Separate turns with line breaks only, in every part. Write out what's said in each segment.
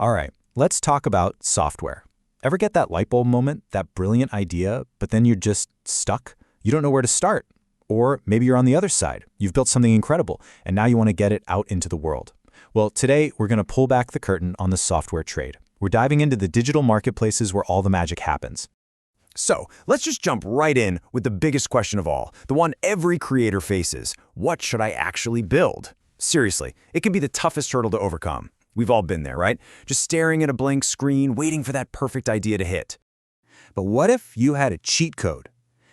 All right, let's talk about software. Ever get that light bulb moment, that brilliant idea, but then you're just stuck? You don't know where to start. Or maybe you're on the other side. You've built something incredible, and now you want to get it out into the world. Well, today we're going to pull back the curtain on the software trade. We're diving into the digital marketplaces where all the magic happens.
So, let's just jump right in with the biggest question of all, the one every creator faces. What should I actually build? Seriously, it can be the toughest hurdle to overcome. We've all been there, right? Just staring at a blank screen, waiting for that perfect idea to hit.
But what if you had a cheat code?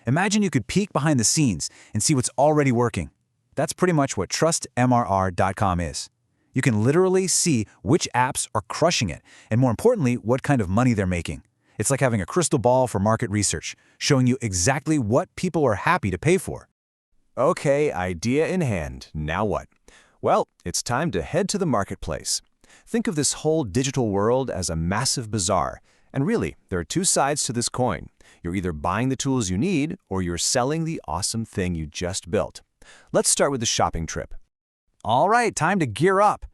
Imagine you could peek behind the scenes and see what's already working. That's pretty much what TrustMRR.com is. You can literally see which apps are crushing it, and more importantly, what kind of money they're making. It's like having a crystal ball for market research, showing you exactly what people are happy to pay for.
Okay, idea in hand. Now what? Well, it's time to head to the marketplace. Think of this whole digital world as a massive bazaar. And really, there are two sides to this coin. You're either buying the tools you need, or you're selling the awesome thing you just built. Let's start with the shopping trip.
All right, time to gear up.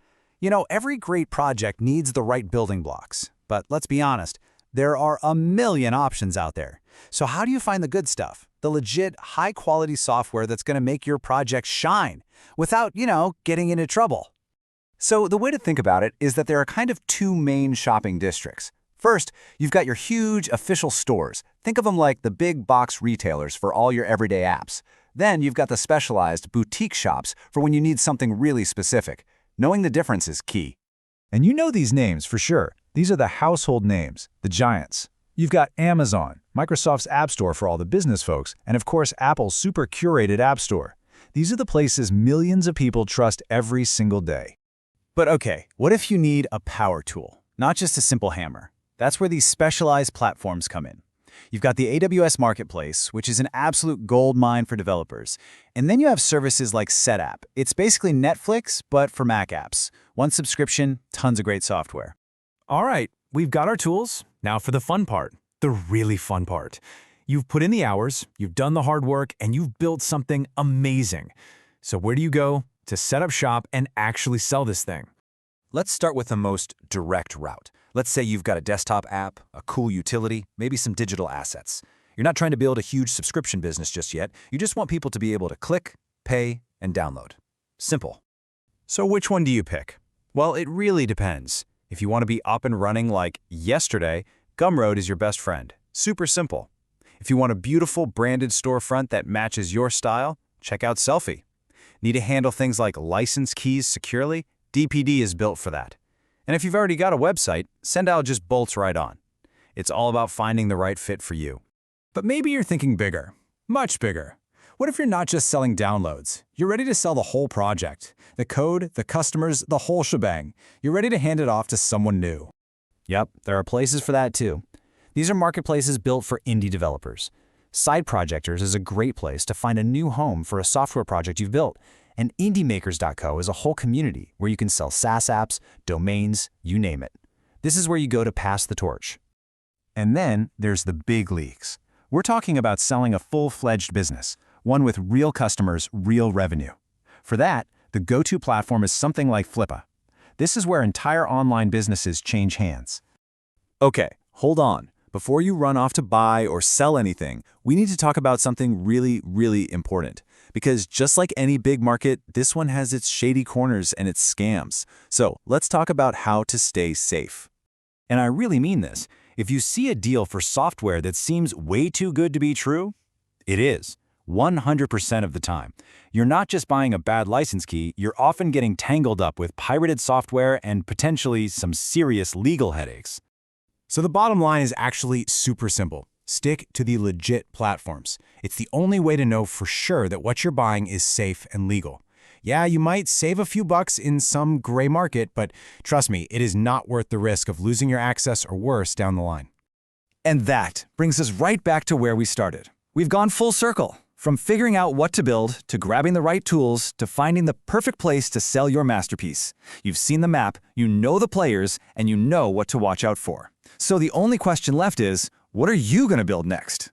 You know, every great project needs the right building blocks. But let's be honest, there are a million options out there. So how do you find the good stuff? The legit, high-quality software that's going to make your project shine without, getting into trouble. So the way to think about it is that there are kind of two main shopping districts. First, you've got your huge official stores. Think of them like the big box retailers for all your everyday apps. Then you've got the specialized boutique shops for when you need something really specific. Knowing the difference is key.
And you know these names for sure. These are the household names, the giants. You've got Amazon, Microsoft's App Store for all the business folks, and of course Apple's super curated App Store. These are the places millions of people trust every single day.
But okay, what if you need a power tool, not just a simple hammer? That's where these specialized platforms come in. You've got the AWS Marketplace, which is an absolute goldmine for developers. And then you have services like Setapp. It's basically Netflix, but for Mac apps. One subscription, tons of great software.
All right, we've got our tools. Now for the fun part, the really fun part. You've put in the hours, you've done the hard work, and you've built something amazing. So where do you go to set up shop and actually sell this thing?
Let's start with the most direct route. Let's say you've got a desktop app, a cool utility, maybe some digital assets. You're not trying to build a huge subscription business just yet. You just want people to be able to click, pay, and download. Simple.
So which one do you pick? Well, it really depends. If you want to be up and running like yesterday, Gumroad is your best friend. Super simple. If you want a beautiful branded storefront that matches your style, check out Selfie. Need to handle things like license keys securely? DPD is built for that. And if you've already got a website, Sendile just bolts right on. It's all about finding the right fit for you.
But maybe you're thinking bigger, much bigger. What if you're not just selling downloads? You're ready to sell the whole project, the code, the customers, the whole shebang. You're ready to hand it off to someone new.
Yep, there are places for that too. These are marketplaces built for indie developers. Side Projectors is a great place to find a new home for a software project you've built. And IndieMakers.co is a whole community where you can sell SaaS apps, domains, you name it. This is where you go to pass the torch. And then there's the big leagues. We're talking about selling a full-fledged business, one with real customers, real revenue. For that, the go-to platform is something like Flippa. This is where entire online businesses change hands.
Okay, hold on. Before you run off to buy or sell anything, we need to talk about something really, really important. Because just like any big market, this one has its shady corners and its scams. So let's talk about how to stay safe.
And I really mean this. If you see a deal for software that seems way too good to be true, it is, 100% of the time. You're not just buying a bad license key, you're often getting tangled up with pirated software and potentially some serious legal headaches.
So the bottom line is actually super simple. Stick to the legit platforms. It's the only way to know for sure that what you're buying is safe and legal. Yeah, you might save a few bucks in some gray market, but trust me, it is not worth the risk of losing your access or worse down the line.
And that brings us right back to where we started. We've gone full circle, from figuring out what to build, to grabbing the right tools, to finding the perfect place to sell your masterpiece. You've seen the map, you know the players, and you know what to watch out for. So the only question left is, what are you going to build next?